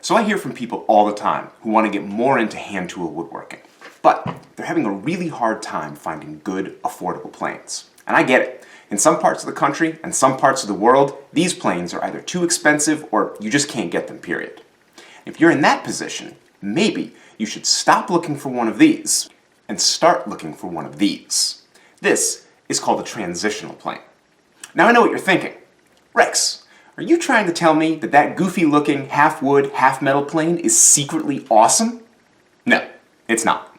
So I hear from people all the time who want to get more into hand tool woodworking, but they're having a really hard time finding good, affordable planes. And I get it. In some parts of the country and some parts of the world, these planes are either too expensive or you just can't get them, period. If you're in that position, maybe you should stop looking for one of these and start looking for one of these. This is called a transitional plane. Now I know what you're thinking. Rex, are you trying to tell me that that goofy-looking half-wood, half-metal plane is secretly awesome? No, it's not.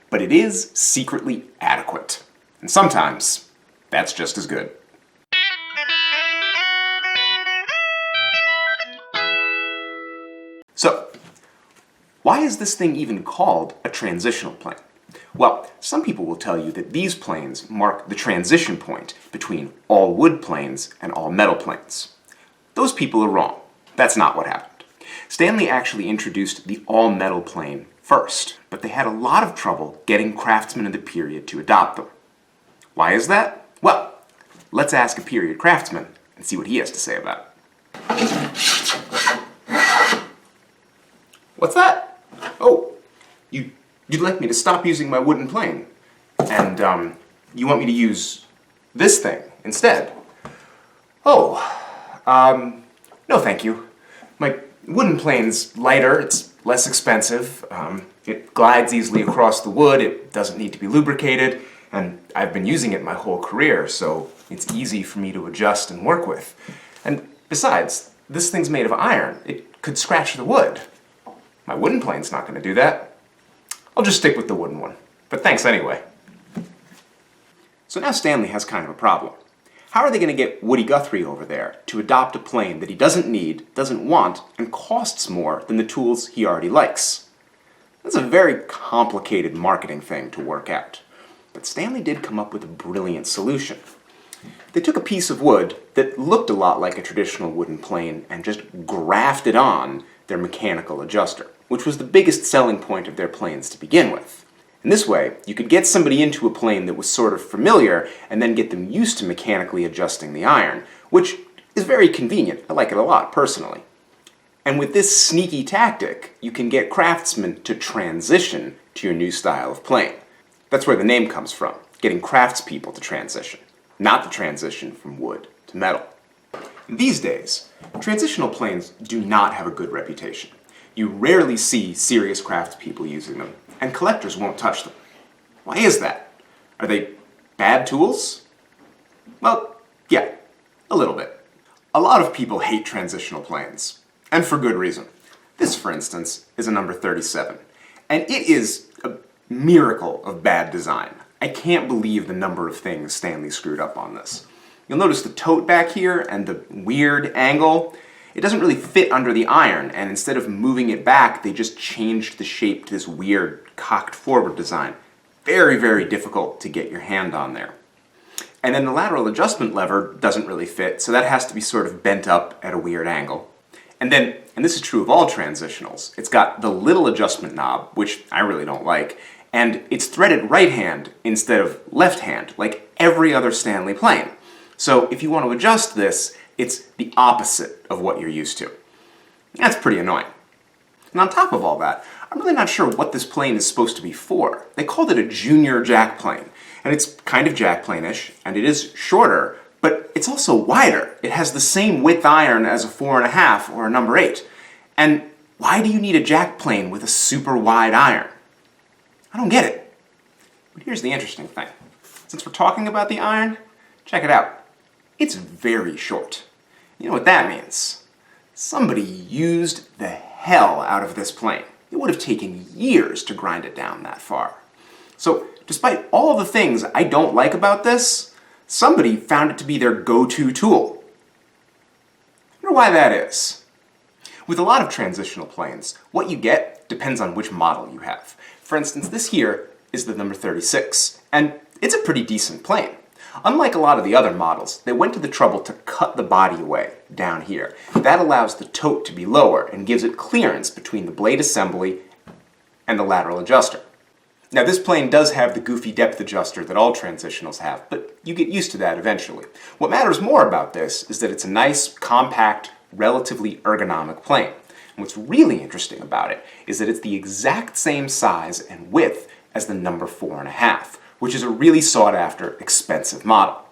But it is secretly adequate. And sometimes, that's just as good. So, why is this thing even called a transitional plane? Well, some people will tell you that these planes mark the transition point between all wood planes and all metal planes. Those people are wrong. That's not what happened. Stanley actually introduced the all-metal plane first, but they had a lot of trouble getting craftsmen of the period to adopt them. Why is that? Well, let's ask a period craftsman and see what he has to say about it. What's that? Oh, you'd like me to stop using my wooden plane, and you want me to use this thing instead? Oh, no thank you. My wooden plane's lighter, it's less expensive, it glides easily across the wood, it doesn't need to be lubricated, and I've been using it my whole career, so it's easy for me to adjust and work with. And besides, this thing's made of iron. It could scratch the wood. My wooden plane's not going to do that. I'll just stick with the wooden one. But thanks anyway. So now Stanley has kind of a problem. How are they going to get Woody Guthrie over there to adopt a plane that he doesn't need, doesn't want, and costs more than the tools he already likes? That's a very complicated marketing thing to work out. But Stanley did come up with a brilliant solution. They took a piece of wood that looked a lot like a traditional wooden plane and just grafted on their mechanical adjuster, which was the biggest selling point of their planes to begin with. And this way, you could get somebody into a plane that was sort of familiar and then get them used to mechanically adjusting the iron, which is very convenient. I like it a lot, personally. And with this sneaky tactic, you can get craftsmen to transition to your new style of plane. That's where the name comes from, getting craftspeople to transition, not the transition from wood to metal. These days, transitional planes do not have a good reputation. You rarely see serious craftspeople using them, and collectors won't touch them. Why is that? Are they bad tools? Well, yeah, a little bit. A lot of people hate transitional planes, and for good reason. This, for instance, is a number 37, and it is a miracle of bad design. I can't believe the number of things Stanley screwed up on this. You'll notice the tote back here and the weird angle. It doesn't really fit under the iron, and instead of moving it back, they just changed the shape to this weird cocked forward design. Very, very difficult to get your hand on there. And then the lateral adjustment lever doesn't really fit, so that has to be sort of bent up at a weird angle. And then, and this is true of all transitionals, it's got the little adjustment knob, which I really don't like, and it's threaded right hand instead of left hand, like every other Stanley plane. So if you want to adjust this, it's the opposite of what you're used to. That's pretty annoying. And on top of all that, I'm really not sure what this plane is supposed to be for. They called it a junior jack plane, and it's kind of jack plane-ish, and it is shorter, but it's also wider. It has the same width iron as a 4.5 or a number 8. And why do you need a jack plane with a super wide iron? I don't get it. But here's the interesting thing. Since we're talking about the iron, check it out. It's very short. You know what that means? Somebody used the hell out of this plane. It would have taken years to grind it down that far. So, despite all the things I don't like about this, somebody found it to be their go-to tool. I wonder why that is. With a lot of transitional planes, what you get depends on which model you have. For instance, this here is the number 36, and it's a pretty decent plane. Unlike a lot of the other models, they went to the trouble to cut the body away down here. That allows the tote to be lower and gives it clearance between the blade assembly and the lateral adjuster. Now this plane does have the goofy depth adjuster that all transitionals have, but you get used to that eventually. What matters more about this is that it's a nice, compact, relatively ergonomic plane. What's really interesting about it is that it's the exact same size and width as the number 4.5, which is a really sought-after, expensive model.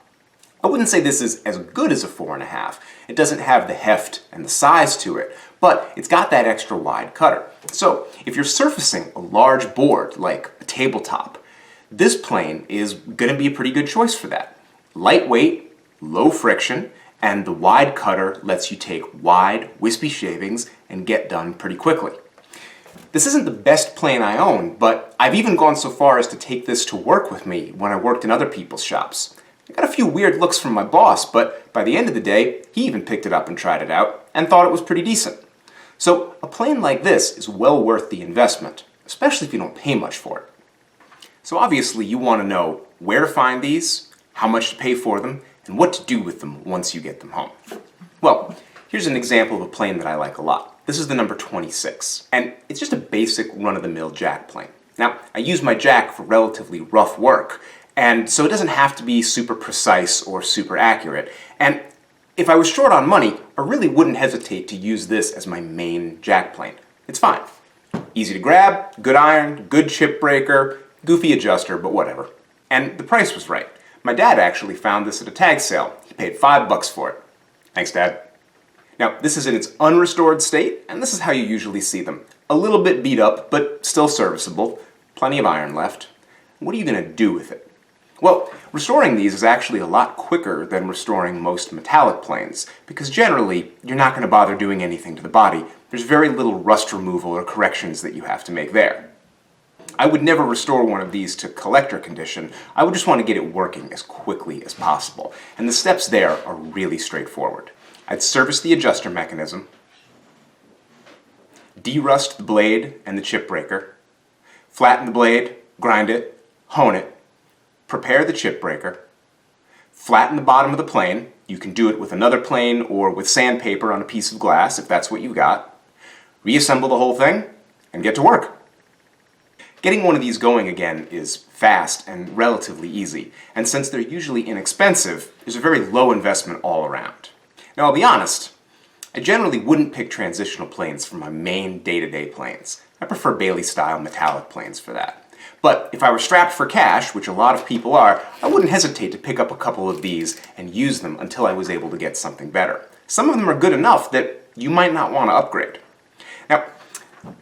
I wouldn't say this is as good as a 4.5. It doesn't have the heft and the size to it, but it's got that extra wide cutter. So if you're surfacing a large board like a tabletop, this plane is going to be a pretty good choice for that. Lightweight, low friction, and the wide cutter lets you take wide, wispy shavings and get done pretty quickly. This isn't the best plane I own, but I've even gone so far as to take this to work with me when I worked in other people's shops. I got a few weird looks from my boss, but by the end of the day, he even picked it up and tried it out and thought it was pretty decent. So a plane like this is well worth the investment, especially if you don't pay much for it. So obviously you want to know where to find these, how much to pay for them, and what to do with them once you get them home. Well, here's an example of a plane that I like a lot. This is the number 26, and it's just a basic run-of-the-mill jack plane. Now, I use my jack for relatively rough work, and so it doesn't have to be super precise or super accurate. And if I was short on money, I really wouldn't hesitate to use this as my main jack plane. It's fine. Easy to grab, good iron, good chip breaker, goofy adjuster, but whatever. And the price was right. My dad actually found this at a tag sale. He paid $5 for it. Thanks, Dad. Now, this is in its unrestored state, and this is how you usually see them. A little bit beat up, but still serviceable. Plenty of iron left. What are you going to do with it? Well, restoring these is actually a lot quicker than restoring most metallic planes, because generally, you're not going to bother doing anything to the body. There's very little rust removal or corrections that you have to make there. I would never restore one of these to collector condition. I would just want to get it working as quickly as possible, and the steps there are really straightforward. I'd service the adjuster mechanism, de-rust the blade and the chip breaker, flatten the blade, grind it, hone it, prepare the chip breaker, flatten the bottom of the plane. You can do it with another plane or with sandpaper on a piece of glass if that's what you've got. Reassemble the whole thing and get to work. Getting one of these going again is fast and relatively easy, and since they're usually inexpensive, there's a very low investment all around. Now, I'll be honest, I generally wouldn't pick transitional planes for my main day-to-day planes. I prefer Bailey-style metallic planes for that. But if I were strapped for cash, which a lot of people are, I wouldn't hesitate to pick up a couple of these and use them until I was able to get something better. Some of them are good enough that you might not want to upgrade. Now,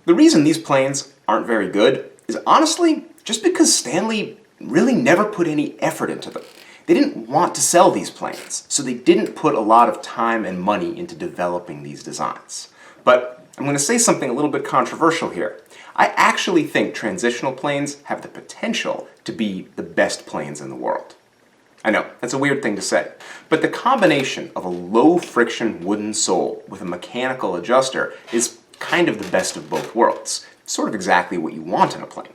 the reason these planes aren't very good is honestly just because Stanley really never put any effort into them. They didn't want to sell these planes, so they didn't put a lot of time and money into developing these designs. But I'm going to say something a little bit controversial here. I actually think transitional planes have the potential to be the best planes in the world. I know, that's a weird thing to say, but the combination of a low-friction wooden sole with a mechanical adjuster is kind of the best of both worlds. Sort of exactly what you want in a plane.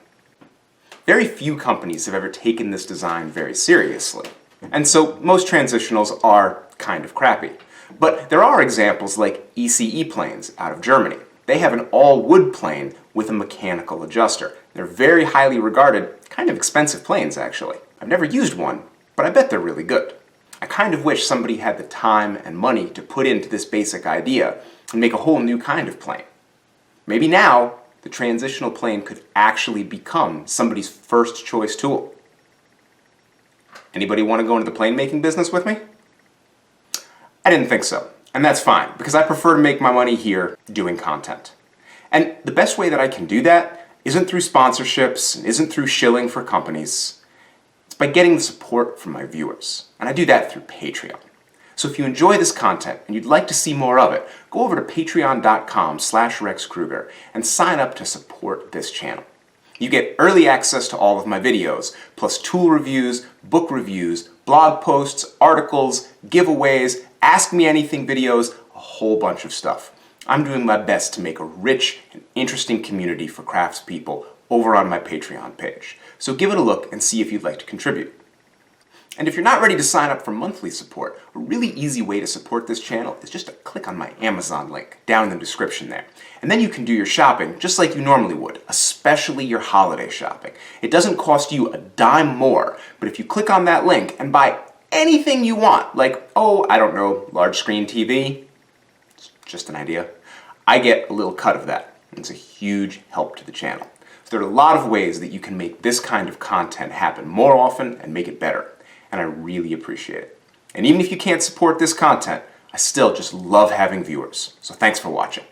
Very few companies have ever taken this design very seriously, and so most transitionals are kind of crappy. But there are examples like ECE planes out of Germany. They have an all-wood plane with a mechanical adjuster. They're very highly regarded, kind of expensive planes actually. I've never used one, but I bet they're really good. I kind of wish somebody had the time and money to put into this basic idea and make a whole new kind of plane. Maybe now, the transitional plane could actually become somebody's first choice tool. Anybody want to go into the plane making business with me? I didn't think so, and that's fine, because I prefer to make my money here doing content. And the best way that I can do that isn't through sponsorships, and isn't through shilling for companies. It's by getting the support from my viewers, and I do that through Patreon. So if you enjoy this content and you'd like to see more of it, go over to patreon.com/RexKruger and sign up to support this channel. You get early access to all of my videos, plus tool reviews, book reviews, blog posts, articles, giveaways, Ask Me Anything videos, a whole bunch of stuff. I'm doing my best to make a rich and interesting community for craftspeople over on my Patreon page. So give it a look and see if you'd like to contribute. And if you're not ready to sign up for monthly support, a really easy way to support this channel is just to click on my Amazon link down in the description there. And then you can do your shopping just like you normally would, especially your holiday shopping. It doesn't cost you a dime more, but if you click on that link and buy anything you want, like, oh, I don't know, large screen TV, it's just an idea, I get a little cut of that. It's a huge help to the channel. So there are a lot of ways that you can make this kind of content happen more often and make it better. And I really appreciate it. And even if you can't support this content, I still just love having viewers. So thanks for watching.